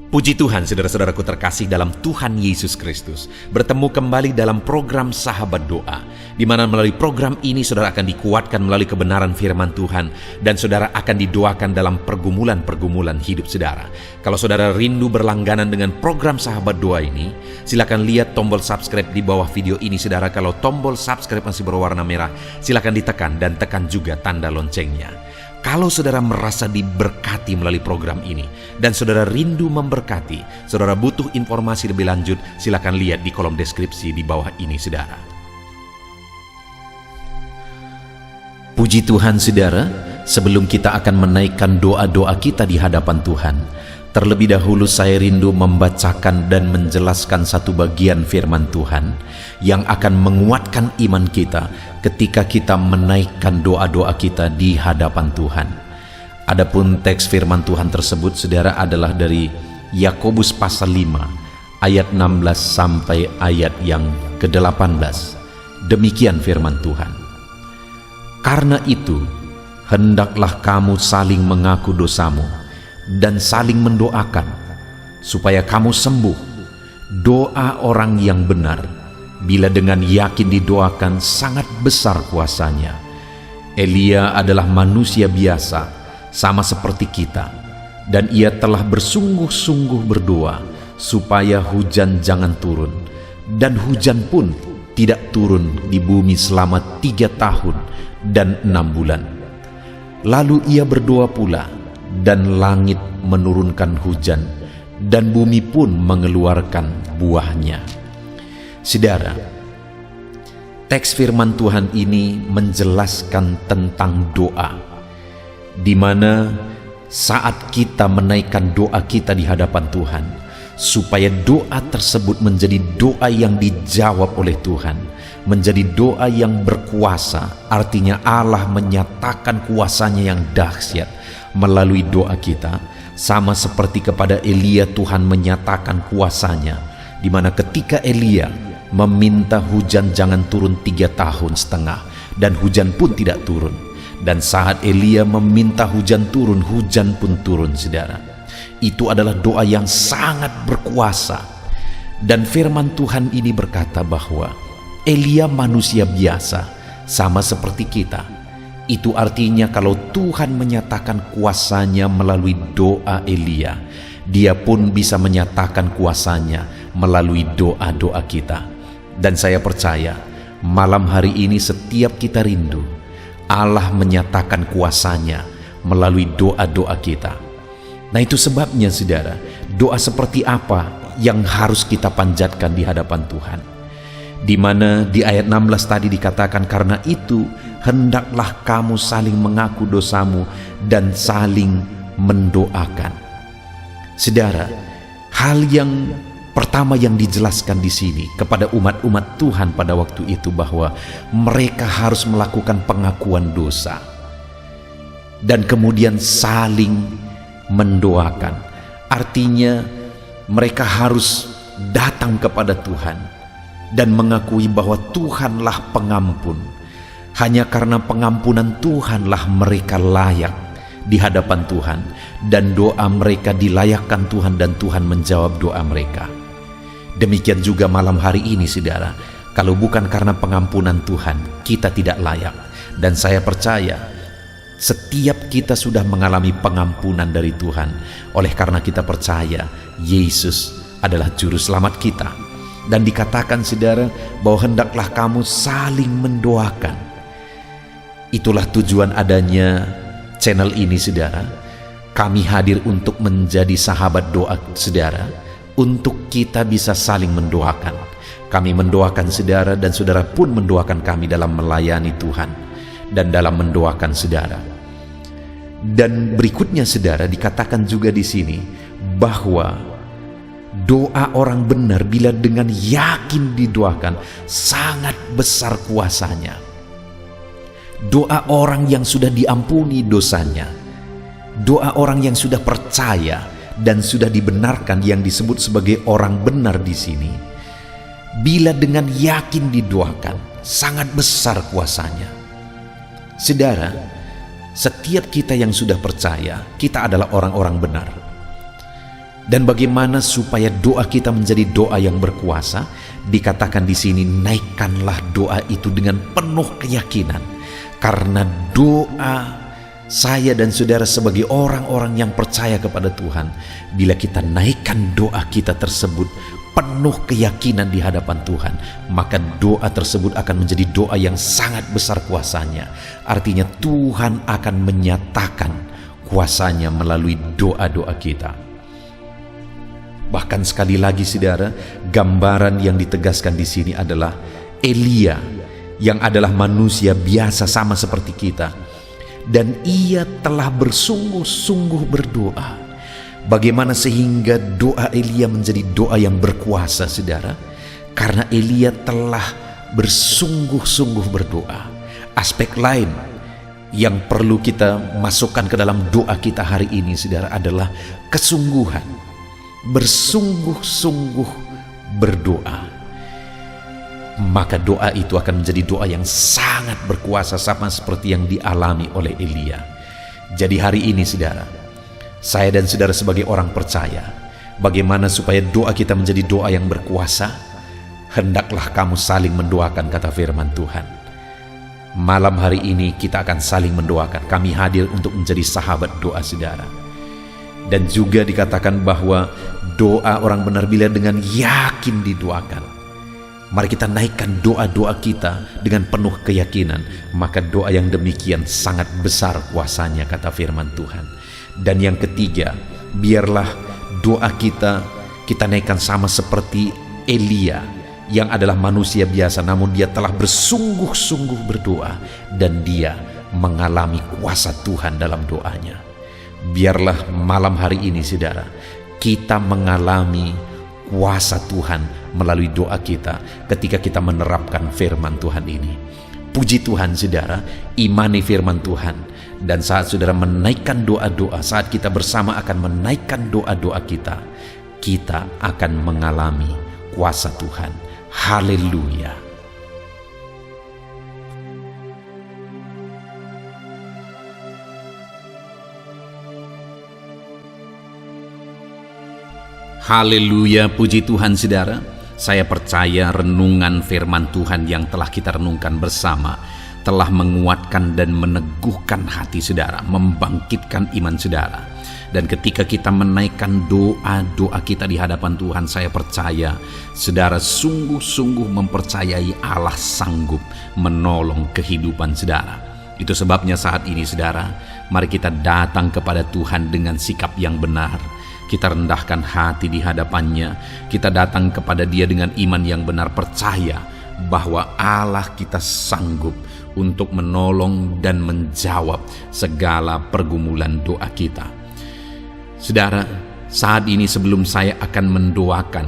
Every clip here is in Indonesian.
Puji Tuhan, saudara-saudaraku terkasih dalam Tuhan Yesus Kristus. Bertemu kembali dalam program Sahabat Doa, di mana melalui program ini saudara akan dikuatkan melalui kebenaran firman Tuhan, dan saudara akan didoakan dalam pergumulan-pergumulan hidup saudara. Kalau saudara rindu berlangganan dengan program Sahabat Doa ini, silakan lihat tombol subscribe di bawah video ini saudara. Kalau tombol subscribe masih berwarna merah, silakan ditekan dan tekan juga tanda loncengnya. Kalau saudara merasa diberkati melalui program ini dan saudara rindu memberkati, saudara butuh informasi lebih lanjut, silakan lihat di kolom deskripsi di bawah ini saudara. Puji Tuhan saudara, sebelum kita akan menaikkan doa-doa kita di hadapan Tuhan, terlebih dahulu saya rindu membacakan dan menjelaskan satu bagian firman Tuhan yang akan menguatkan iman kita ketika kita menaikkan doa-doa kita di hadapan Tuhan. Adapun teks firman Tuhan tersebut saudara adalah dari Yakobus pasal 5 ayat 16 sampai ayat yang ke-18. Demikian firman Tuhan. Karena itu, hendaklah kamu saling mengaku dosamu dan saling mendoakan supaya kamu sembuh. Doa orang yang benar bila dengan yakin didoakan sangat besar kuasanya. Elia adalah manusia biasa sama seperti kita, dan ia telah bersungguh-sungguh berdoa supaya hujan jangan turun, dan hujan pun tidak turun di bumi selama 3 tahun dan 6 bulan. Lalu ia berdoa pula, dan langit menurunkan hujan, dan bumi pun mengeluarkan buahnya. Saudara, teks firman Tuhan ini menjelaskan tentang doa, di mana saat kita menaikkan doa kita di hadapan Tuhan, supaya doa tersebut menjadi doa yang dijawab oleh Tuhan, menjadi doa yang berkuasa. Artinya Allah menyatakan kuasanya yang dahsyat melalui doa kita, sama seperti kepada Elia Tuhan menyatakan kuasanya, di mana ketika Elia meminta hujan jangan turun 3 tahun setengah, dan hujan pun tidak turun, dan saat Elia meminta hujan turun, hujan pun turun saudara. Itu adalah doa yang sangat berkuasa. Dan firman Tuhan ini berkata bahwa Elia manusia biasa sama seperti kita. Itu artinya kalau Tuhan menyatakan kuasanya melalui doa Elia, Dia pun bisa menyatakan kuasanya melalui doa-doa kita. Dan saya percaya malam hari ini setiap kita rindu Allah menyatakan kuasanya melalui doa-doa kita. Nah, itu sebabnya saudara, doa seperti apa yang harus kita panjatkan di hadapan Tuhan, di mana di ayat 16 tadi dikatakan, karena itu hendaklah kamu saling mengaku dosamu dan saling mendoakan. Saudara, hal yang pertama yang dijelaskan di sini kepada umat-umat Tuhan pada waktu itu bahwa mereka harus melakukan pengakuan dosa dan kemudian saling mendoakan. Artinya mereka harus datang kepada Tuhan dan mengakui bahwa Tuhanlah pengampun. Hanya karena pengampunan Tuhanlah mereka layak di hadapan Tuhan, dan doa mereka dilayakkan Tuhan, dan Tuhan menjawab doa mereka. Demikian juga malam hari ini saudara, kalau bukan karena pengampunan Tuhan, kita tidak layak. Dan saya percaya setiap kita sudah mengalami pengampunan dari Tuhan, oleh karena kita percaya Yesus adalah juru selamat kita. Dan dikatakan saudara bahwa hendaklah kamu saling mendoakan. Itulah tujuan adanya channel ini saudara. Kami hadir untuk menjadi sahabat doa saudara, untuk kita bisa saling mendoakan. Kami mendoakan saudara, dan saudara pun mendoakan kami dalam melayani Tuhan dan dalam mendoakan saudara. Dan berikutnya saudara dikatakan juga di sini bahwa doa orang benar bila dengan yakin didoakan sangat besar kuasanya. Doa orang yang sudah diampuni dosanya, doa orang yang sudah percaya dan sudah dibenarkan, yang disebut sebagai orang benar di sini, bila dengan yakin didoakan sangat besar kuasanya. Saudara, setiap kita yang sudah percaya, kita adalah orang-orang benar. Dan bagaimana supaya doa kita menjadi doa yang berkuasa? Dikatakan di sini, naikkanlah doa itu dengan penuh keyakinan. Karena doa saya dan saudara sebagai orang-orang yang percaya kepada Tuhan, bila kita naikkan doa kita tersebut penuh keyakinan di hadapan Tuhan, maka doa tersebut akan menjadi doa yang sangat besar kuasanya. Artinya Tuhan akan menyatakan kuasanya melalui doa-doa kita. Bahkan sekali lagi saudara, gambaran yang ditegaskan di sini adalah Elia yang adalah manusia biasa sama seperti kita, dan ia telah bersungguh-sungguh berdoa. Bagaimana sehingga doa Elia menjadi doa yang berkuasa saudara? Karena Elia telah bersungguh-sungguh berdoa. Aspek lain yang perlu kita masukkan ke dalam doa kita hari ini saudara adalah kesungguhan. Bersungguh-sungguh berdoa, maka doa itu akan menjadi doa yang sangat berkuasa, sama seperti yang dialami oleh Elia. Jadi hari ini saudara, saya dan saudara sebagai orang percaya, bagaimana supaya doa kita menjadi doa yang berkuasa? Hendaklah kamu saling mendoakan, kata firman Tuhan. Malam hari ini kita akan saling mendoakan. Kami hadir untuk menjadi sahabat doa saudara. Dan juga dikatakan bahwa doa orang benar bila dengan yakin didoakan. Mari kita naikkan doa-doa kita dengan penuh keyakinan, maka doa yang demikian sangat besar kuasanya, kata firman Tuhan. Dan yang ketiga, biarlah doa kita naikkan sama seperti Elia yang adalah manusia biasa, namun dia telah bersungguh-sungguh berdoa dan dia mengalami kuasa Tuhan dalam doanya. Biarlah malam hari ini saudara, kita mengalami kuasa Tuhan melalui doa kita ketika kita menerapkan firman Tuhan ini. Puji Tuhan saudara, imani firman Tuhan, dan saat saudara menaikkan doa-doa, saat kita bersama akan menaikkan doa-doa kita akan mengalami kuasa Tuhan. Haleluya. Haleluya, puji Tuhan saudara. Saya percaya renungan firman Tuhan yang telah kita renungkan bersama telah menguatkan dan meneguhkan hati saudara, membangkitkan iman saudara. Dan ketika kita menaikkan doa-doa kita di hadapan Tuhan, saya percaya saudara sungguh-sungguh mempercayai Allah sanggup menolong kehidupan saudara. Itu sebabnya saat ini saudara, mari kita datang kepada Tuhan dengan sikap yang benar. Kita rendahkan hati di hadapannya. Kita datang kepada Dia dengan iman yang benar, percaya bahwa Allah kita sanggup untuk menolong dan menjawab segala pergumulan doa kita. Saudara, saat ini sebelum saya akan mendoakan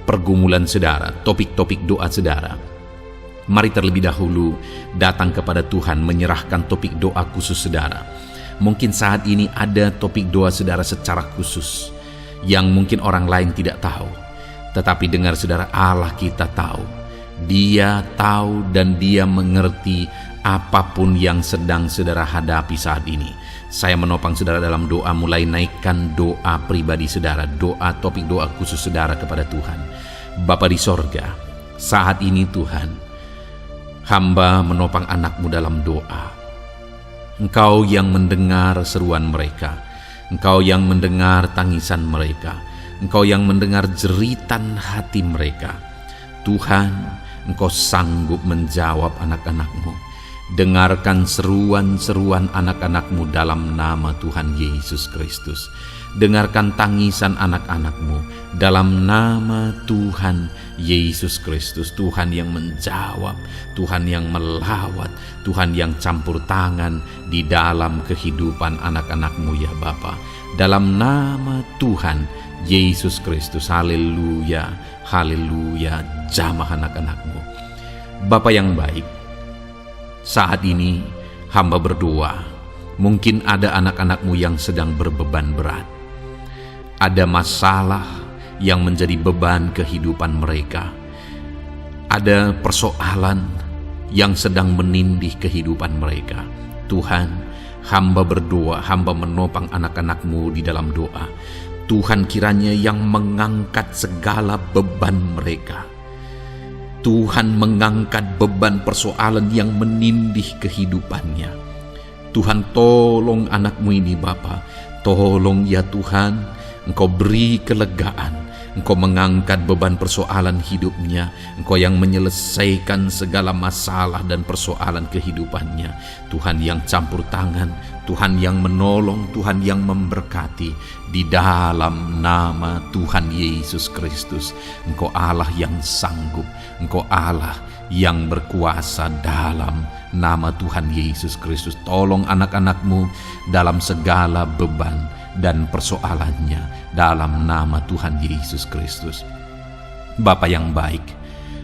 pergumulan saudara, topik-topik doa saudara, mari terlebih dahulu datang kepada Tuhan menyerahkan topik doa khusus saudara. Mungkin saat ini ada topik doa saudara secara khusus yang mungkin orang lain tidak tahu. Tetapi dengar saudara, Allah kita tahu. Dia tahu dan Dia mengerti apapun yang sedang saudara hadapi saat ini. Saya menopang saudara dalam doa, mulai naikkan doa pribadi saudara, doa topik doa khusus saudara kepada Tuhan. Bapa di sorga, saat ini Tuhan, hamba menopang anakmu dalam doa. Engkau yang mendengar seruan mereka, Engkau yang mendengar tangisan mereka, Engkau yang mendengar jeritan hati mereka. Tuhan, Engkau sanggup menjawab anak-anak-Mu. Dengarkan seruan-seruan anak-anak-Mu dalam nama Tuhan Yesus Kristus. Dengarkan tangisan anak-anak-Mu dalam nama Tuhan Yesus Kristus. Tuhan yang menjawab, Tuhan yang melawat, Tuhan yang campur tangan di dalam kehidupan anak-anak-Mu ya Bapa. Dalam nama Tuhan Yesus Kristus. Haleluya, haleluya. Jamah anak-anak-Mu. Bapa yang baik, saat ini hamba berdoa, mungkin ada anak-anak-Mu yang sedang berbeban berat. Ada masalah yang menjadi beban kehidupan mereka. Ada persoalan yang sedang menindih kehidupan mereka. Tuhan, hamba berdoa, hamba menopang anak-anak-Mu di dalam doa. Tuhan kiranya yang mengangkat segala beban mereka. Tuhan mengangkat beban persoalan yang menindih kehidupannya. Tuhan, tolong anakmu ini Bapa. Tolong ya Tuhan, Engkau beri kelegaan. Engkau mengangkat beban persoalan hidupnya. Engkau yang menyelesaikan segala masalah dan persoalan kehidupannya. Tuhan yang campur tangan, Tuhan yang menolong, Tuhan yang memberkati. Di dalam nama Tuhan Yesus Kristus, Engkau Allah yang sanggup, Engkau Allah yang berkuasa. Dalam nama Tuhan Yesus Kristus, tolong anak-anakmu dalam segala beban dan persoalannya, dalam nama Tuhan Yesus Kristus. Bapa yang baik,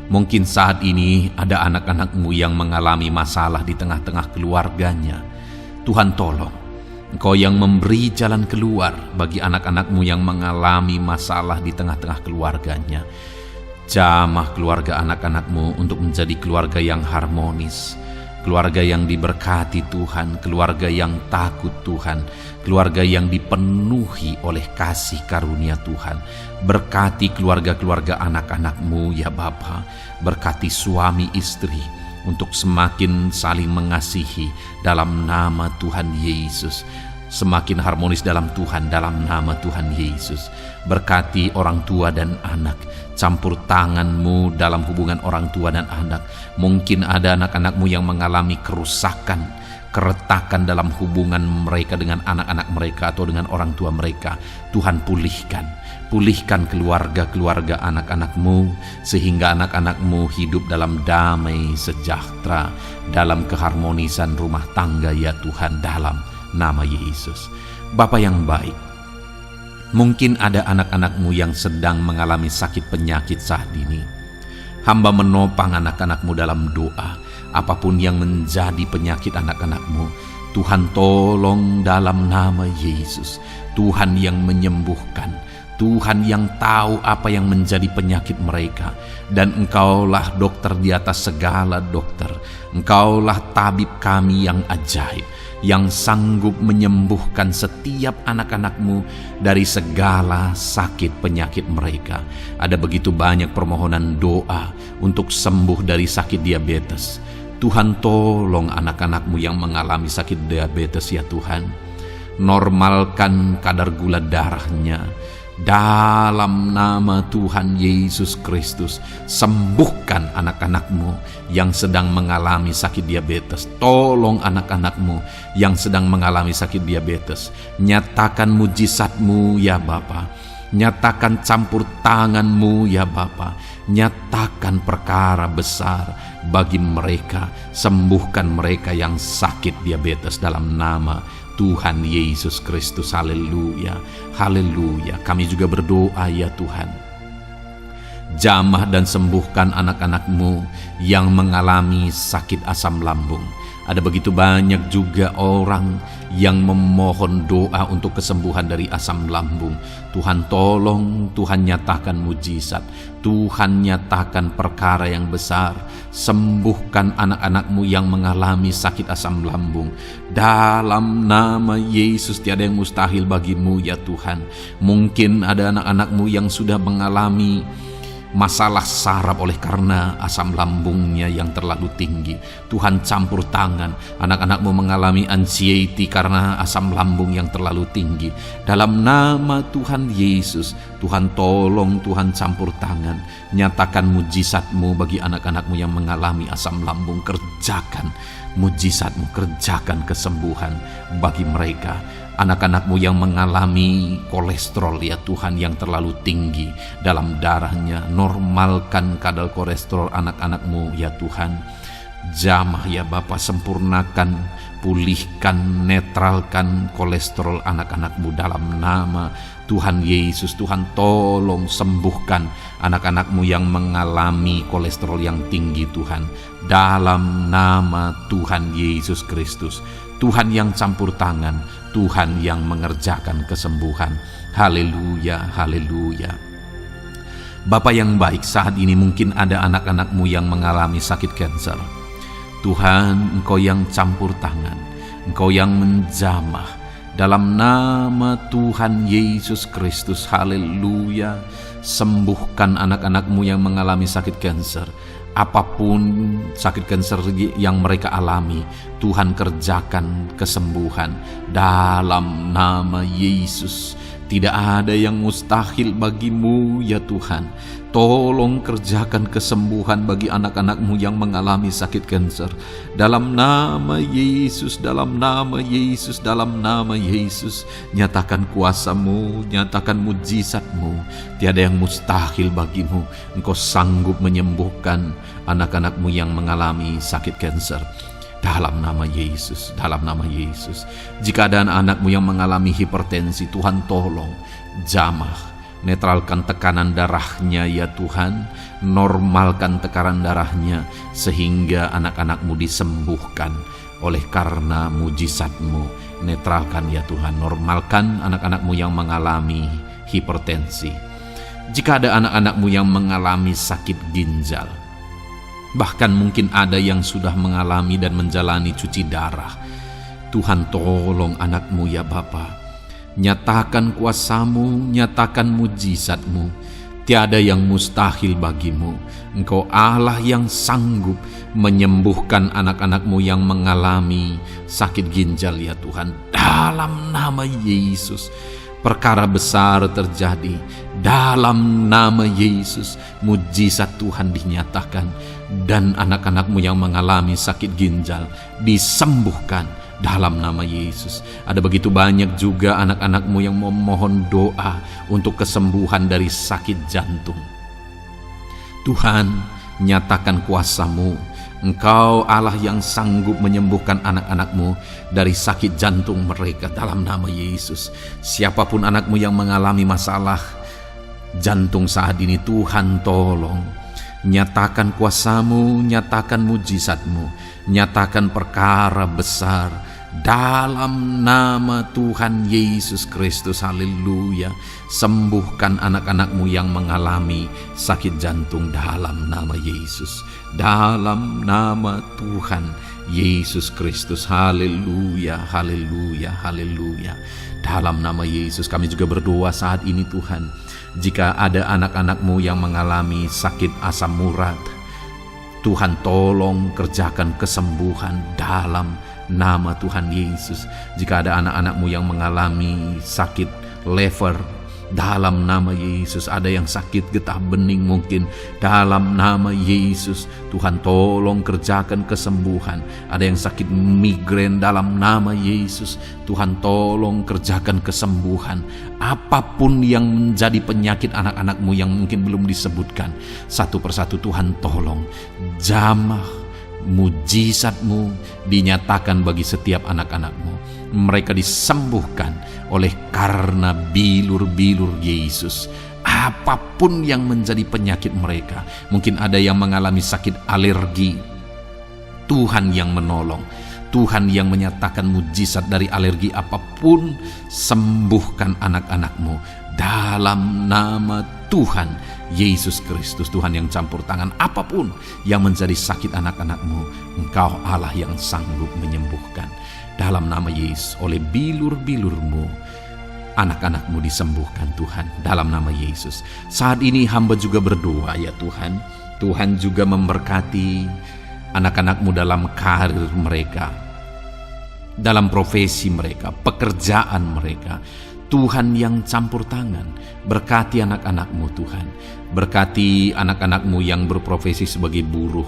mungkin saat ini ada anak-anakmu yang mengalami masalah di tengah-tengah keluarganya. Tuhan, tolong Engkau yang memberi jalan keluar bagi anak-anakmu yang mengalami masalah di tengah-tengah keluarganya. Jamah keluarga anak-anakmu untuk menjadi keluarga yang harmonis, keluarga yang diberkati Tuhan, keluarga yang takut Tuhan, keluarga yang dipenuhi oleh kasih karunia Tuhan. Berkati keluarga-keluarga anak-anakmu ya Bapa, berkati suami istri untuk semakin saling mengasihi dalam nama Tuhan Yesus, semakin harmonis dalam Tuhan dalam nama Tuhan Yesus. Berkati orang tua dan anak, campur tangan-Mu dalam hubungan orang tua dan anak. Mungkin ada anak-anakmu yang mengalami kerusakan, keretakan dalam hubungan mereka dengan anak-anak mereka atau dengan orang tua mereka. Tuhan, pulihkan keluarga-keluarga anak-anakmu, sehingga anak-anakmu hidup dalam damai sejahtera, dalam keharmonisan rumah tangga ya Tuhan, dalam nama Yesus. Bapa yang baik, mungkin ada anak-anakmu yang sedang mengalami sakit penyakit saat ini. Hamba menopang anak-anakmu dalam doa. Apapun yang menjadi penyakit anak-anakmu, Tuhan tolong dalam nama Yesus. Tuhan yang menyembuhkan, Tuhan yang tahu apa yang menjadi penyakit mereka. Dan Engkaulah dokter di atas segala dokter. Engkaulah tabib kami yang ajaib, yang sanggup menyembuhkan setiap anak-anakmu dari segala sakit penyakit mereka. Ada begitu banyak permohonan doa untuk sembuh dari sakit diabetes. Tuhan, tolong anak-anakmu yang mengalami sakit diabetes ya Tuhan. Normalkan kadar gula darahnya. Dalam nama Tuhan Yesus Kristus, sembuhkan anak-anakmu yang sedang mengalami sakit diabetes. Tolong anak-anakmu yang sedang mengalami sakit diabetes. Nyatakan mujizat-Mu ya Bapa. Nyatakan campur tangan-Mu ya Bapa. Nyatakan perkara besar bagi mereka. Sembuhkan mereka yang sakit diabetes dalam nama Tuhan Yesus Kristus. Haleluya, haleluya. Kami juga berdoa ya Tuhan, jamah dan sembuhkan anak-anakmu yang mengalami sakit asam lambung. Ada begitu banyak juga orang yang memohon doa untuk kesembuhan dari asam lambung. Tuhan tolong, Tuhan nyatakan mujizat, Tuhan nyatakan perkara yang besar. Sembuhkan anak-anakmu yang mengalami sakit asam lambung. Dalam nama Yesus, tiada yang mustahil bagimu ya Tuhan. Mungkin ada anak-anakmu yang sudah mengalami masalah saraf oleh karena asam lambungnya yang terlalu tinggi. Tuhan campur tangan. Anak-anakmu mengalami anxiety karena asam lambung yang terlalu tinggi. Dalam nama Tuhan Yesus, Tuhan tolong, Tuhan campur tangan. Nyatakan mujizat-Mu bagi anak-anakmu yang mengalami asam lambung. Kerjakan mujizat-Mu, kerjakan kesembuhan bagi mereka. Anak-anakmu yang mengalami kolesterol ya Tuhan yang terlalu tinggi dalam darahnya, normalkan kadar kolesterol anak-anakmu ya Tuhan. Jamah ya Bapa, sempurnakan, pulihkan, netralkan kolesterol anak-anakmu dalam nama Tuhan Yesus. Tuhan tolong sembuhkan anak-anakmu yang mengalami kolesterol yang tinggi Tuhan, dalam nama Tuhan Yesus Kristus. Tuhan yang campur tangan, Tuhan yang mengerjakan kesembuhan. Haleluya, haleluya. Bapa yang baik, saat ini mungkin ada anak-anakmu yang mengalami sakit kanker. Tuhan, Engkau yang campur tangan, Engkau yang menjamah, dalam nama Tuhan Yesus Kristus. Haleluya. Sembuhkan anak-anakmu yang mengalami sakit kanker. Apapun sakit kanker yang mereka alami, Tuhan kerjakan kesembuhan dalam nama Yesus. Tidak ada yang mustahil bagimu ya Tuhan. Tolong kerjakan kesembuhan bagi anak-anakmu yang mengalami sakit kanker. Dalam nama Yesus, dalam nama Yesus, dalam nama Yesus. Nyatakan kuasa-Mu, nyatakan mujizat-Mu. Tiada yang mustahil bagimu. Engkau sanggup menyembuhkan anak-anakmu yang mengalami sakit kanker. Dalam nama Yesus, dalam nama Yesus. Jika ada anak-anakmu yang mengalami hipertensi, Tuhan tolong jamah, netralkan tekanan darahnya ya Tuhan, normalkan tekanan darahnya sehingga anak-anakmu disembuhkan oleh karena mujizat-Mu. Netralkan ya Tuhan, normalkan anak-anakmu yang mengalami hipertensi. Jika ada anak-anakmu yang mengalami sakit ginjal, bahkan mungkin ada yang sudah mengalami dan menjalani cuci darah, Tuhan tolong anakmu ya Bapa. Nyatakan kuasa-Mu, nyatakan mujizat-Mu. Tiada yang mustahil bagimu. Engkau Allah yang sanggup menyembuhkan anak-anakmu yang mengalami sakit ginjal ya Tuhan. Dalam nama Yesus, perkara besar terjadi. Dalam nama Yesus, mujizat Tuhan dinyatakan. Dan anak-anakmu yang mengalami sakit ginjal disembuhkan dalam nama Yesus. Ada begitu banyak juga anak-anakmu yang memohon doa untuk kesembuhan dari sakit jantung. Tuhan, nyatakan kuasa-Mu. Engkau Allah yang sanggup menyembuhkan anak-anakmu dari sakit jantung mereka dalam nama Yesus. Siapapun anakmu yang mengalami masalah jantung saat ini, Tuhan tolong. Nyatakan kuasa-Mu, nyatakan mujizat-Mu, nyatakan perkara besar dalam nama Tuhan Yesus Kristus. Haleluya. Sembuhkan anak-anakmu yang mengalami sakit jantung dalam nama Yesus. Dalam nama Tuhan Yesus Kristus. Haleluya, haleluya, haleluya. Dalam nama Yesus kami juga berdoa saat ini Tuhan. Jika ada anak-anakmu yang mengalami sakit asam urat, Tuhan tolong kerjakan kesembuhan dalam nama Tuhan Yesus. Jika ada anak-anakmu yang mengalami sakit liver, dalam nama Yesus. Ada yang sakit getah bening mungkin, dalam nama Yesus Tuhan tolong kerjakan kesembuhan. Ada yang sakit migrain, dalam nama Yesus Tuhan tolong kerjakan kesembuhan. Apapun yang menjadi penyakit anak-anakmu yang mungkin belum disebutkan, satu persatu Tuhan tolong jamah mujizat-Mu dinyatakan bagi setiap anak-anakmu. Mereka disembuhkan oleh karena bilur-bilur Yesus. Apapun yang menjadi penyakit mereka, mungkin ada yang mengalami sakit alergi, Tuhan yang menolong, Tuhan yang menyatakan mujizat dari alergi apapun. Sembuhkan anak-anakmu dalam nama Tuhan Yesus Kristus. Tuhan yang campur tangan apapun yang menjadi sakit anak-anakmu, Engkau Allah yang sanggup menyembuhkan. Dalam nama Yesus, oleh bilur-bilur-Mu anak-anakmu disembuhkan Tuhan, dalam nama Yesus. Saat ini hamba juga berdoa ya Tuhan, Tuhan juga memberkati anak-anakmu dalam karir mereka, dalam profesi mereka, pekerjaan mereka. Tuhan yang campur tangan, berkati anak-anakmu Tuhan. Berkati anak-anakmu yang berprofesi sebagai buruh,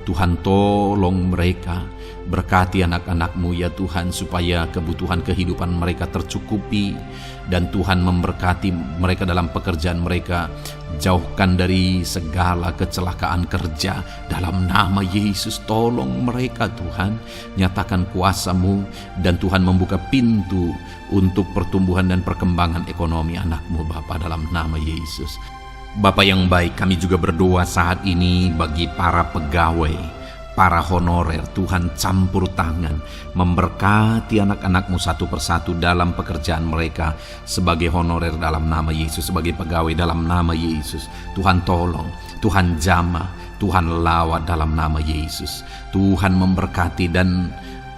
Tuhan tolong mereka. Berkati anak-anakmu ya Tuhan, supaya kebutuhan kehidupan mereka tercukupi. Dan Tuhan memberkati mereka dalam pekerjaan mereka. Jauhkan dari segala kecelakaan kerja dalam nama Yesus. Tolong mereka Tuhan, nyatakan kuasa-Mu. Dan Tuhan membuka pintu untuk pertumbuhan dan perkembangan ekonomi anakmu Bapa, dalam nama Yesus. Bapa yang baik, kami juga berdoa saat ini bagi para pegawai, para honorer. Tuhan campur tangan, memberkati anak-anakmu satu persatu dalam pekerjaan mereka sebagai honorer dalam nama Yesus, sebagai pegawai dalam nama Yesus. Tuhan tolong, Tuhan jamah, Tuhan lawat dalam nama Yesus. Tuhan memberkati dan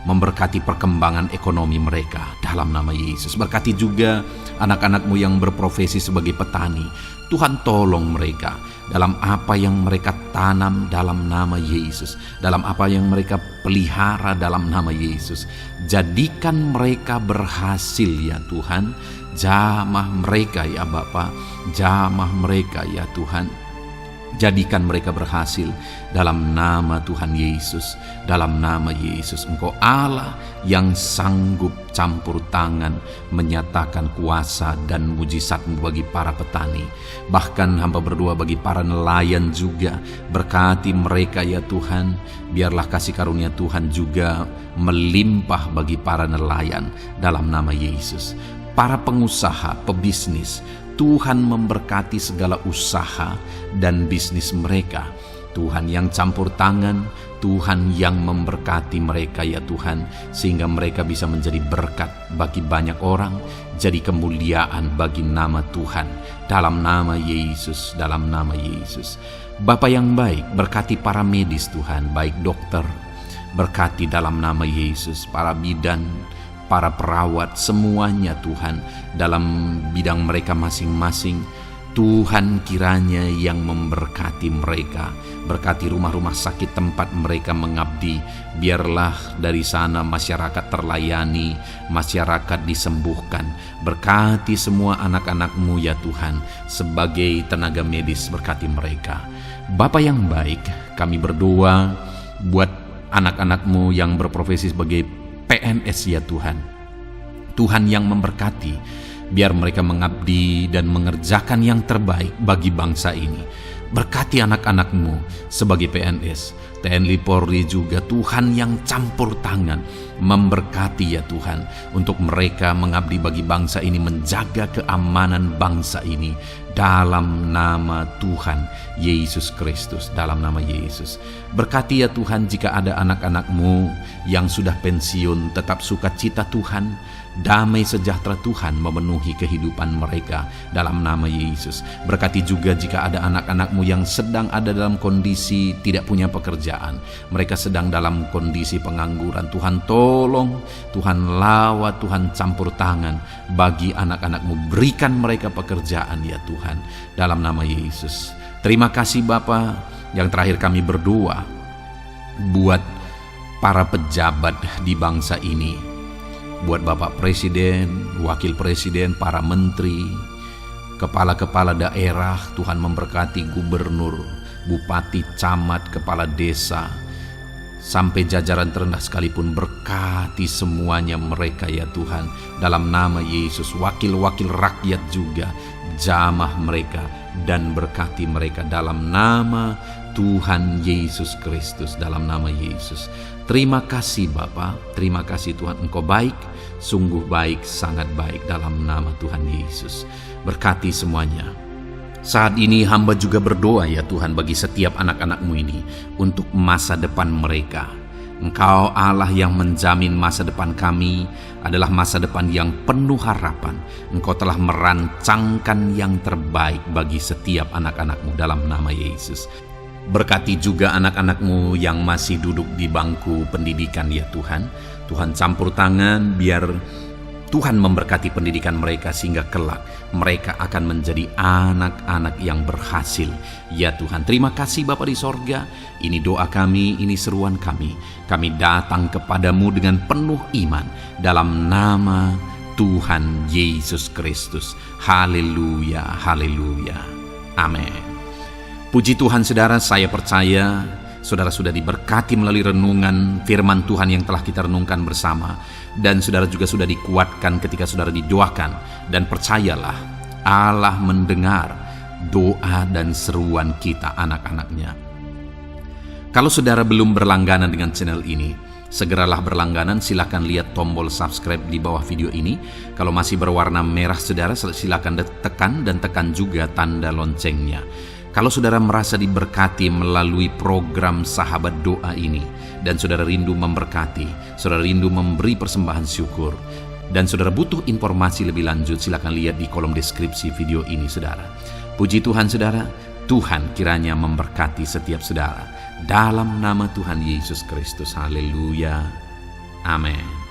memberkati perkembangan ekonomi mereka dalam nama Yesus. Berkati juga anak-anak-Mu yang berprofesi sebagai petani. Tuhan, tolong mereka dalam apa yang mereka tanam dalam nama Yesus, dalam apa yang mereka pelihara dalam nama Yesus. Jadikan mereka berhasil ya Tuhan. Jamah mereka ya Bapa, jamah mereka ya Tuhan. Jadikan mereka berhasil dalam nama Tuhan Yesus, dalam nama Yesus. Engkau Allah yang sanggup campur tangan menyatakan kuasa dan mujizat-Mu bagi para petani. Bahkan hamba berdoa bagi para nelayan juga, berkati mereka ya Tuhan. Biarlah kasih karunia Tuhan juga melimpah bagi para nelayan dalam nama Yesus. Para pengusaha, pebisnis, Tuhan memberkati segala usaha dan bisnis mereka. Tuhan yang campur tangan, Tuhan yang memberkati mereka ya Tuhan, sehingga mereka bisa menjadi berkat bagi banyak orang, jadi kemuliaan bagi nama Tuhan. Dalam nama Yesus, dalam nama Yesus. Bapa yang baik, berkati para medis Tuhan, baik dokter, berkati dalam nama Yesus, para bidan, para perawat, semuanya Tuhan, dalam bidang mereka masing-masing. Tuhan kiranya yang memberkati mereka, berkati rumah-rumah sakit tempat mereka mengabdi. Biarlah dari sana masyarakat terlayani, masyarakat disembuhkan. Berkati semua anak-anak-Mu ya Tuhan, sebagai tenaga medis, berkati mereka. Bapa yang baik, kami berdoa buat anak-anak-Mu yang berprofesi sebagai PNS ya Tuhan. Tuhan yang memberkati, biar mereka mengabdi dan mengerjakan yang terbaik bagi bangsa ini. Berkati anak-anak-Mu sebagai PNS, TNI Polri juga, Tuhan yang campur tangan memberkati ya Tuhan, untuk mereka mengabdi bagi bangsa ini, menjaga keamanan bangsa ini dalam nama Tuhan Yesus Kristus, dalam nama Yesus. Berkati ya Tuhan, jika ada anak-anak-Mu yang sudah pensiun, tetap sukacita Tuhan, damai sejahtera Tuhan memenuhi kehidupan mereka dalam nama Yesus. Berkati juga jika ada anak-anak-Mu yang sedang ada dalam kondisi tidak punya pekerjaan, mereka sedang dalam kondisi pengangguran. Tuhan tolong, Tuhan lawat, Tuhan campur tangan bagi anak-anak-Mu, berikan mereka pekerjaan ya Tuhan, dalam nama Yesus. Terima kasih Bapa. Yang terakhir kami berdoa buat para pejabat di bangsa ini, buat Bapak Presiden, Wakil Presiden, para menteri, kepala-kepala daerah. Tuhan memberkati gubernur, bupati, camat, kepala desa, sampai jajaran terendah sekalipun. Berkati semuanya mereka ya Tuhan, dalam nama Yesus. Wakil-wakil rakyat juga, jamah mereka dan berkati mereka dalam nama Tuhan Yesus Kristus, dalam nama Yesus. Terima kasih Bapa, terima kasih Tuhan, Engkau baik, sungguh baik, sangat baik, dalam nama Tuhan Yesus. Berkati semuanya. Saat ini hamba juga berdoa ya Tuhan bagi setiap anak-anak-Mu ini, untuk masa depan mereka. Engkau Allah yang menjamin masa depan kami adalah masa depan yang penuh harapan. Engkau telah merancangkan yang terbaik bagi setiap anak-anak-Mu dalam nama Yesus. Berkati juga anak-anak-Mu yang masih duduk di bangku pendidikan ya Tuhan. Tuhan campur tangan, biar Tuhan memberkati pendidikan mereka, sehingga kelak mereka akan menjadi anak-anak yang berhasil ya Tuhan. Terima kasih Bapa di sorga. Ini doa kami, ini seruan kami. Kami datang kepadamu dengan penuh iman dalam nama Tuhan Yesus Kristus. Haleluya, haleluya, amin. Puji Tuhan saudara, saya percaya saudara sudah diberkati melalui renungan firman Tuhan yang telah kita renungkan bersama. Dan saudara juga sudah dikuatkan ketika saudara didoakan. Dan percayalah, Allah mendengar doa dan seruan kita anak-anaknya. Kalau saudara belum berlangganan dengan channel ini, segeralah berlangganan. Silakan lihat tombol subscribe di bawah video ini. Kalau masih berwarna merah saudara, silakan tekan, dan tekan juga tanda loncengnya. Kalau saudara merasa diberkati melalui program Sahabat Doa ini, dan saudara rindu memberkati, saudara rindu memberi persembahan syukur, dan saudara butuh informasi lebih lanjut, silakan lihat di kolom deskripsi video ini saudara. Puji Tuhan saudara, Tuhan kiranya memberkati setiap saudara dalam nama Tuhan Yesus Kristus. Haleluya, Amin.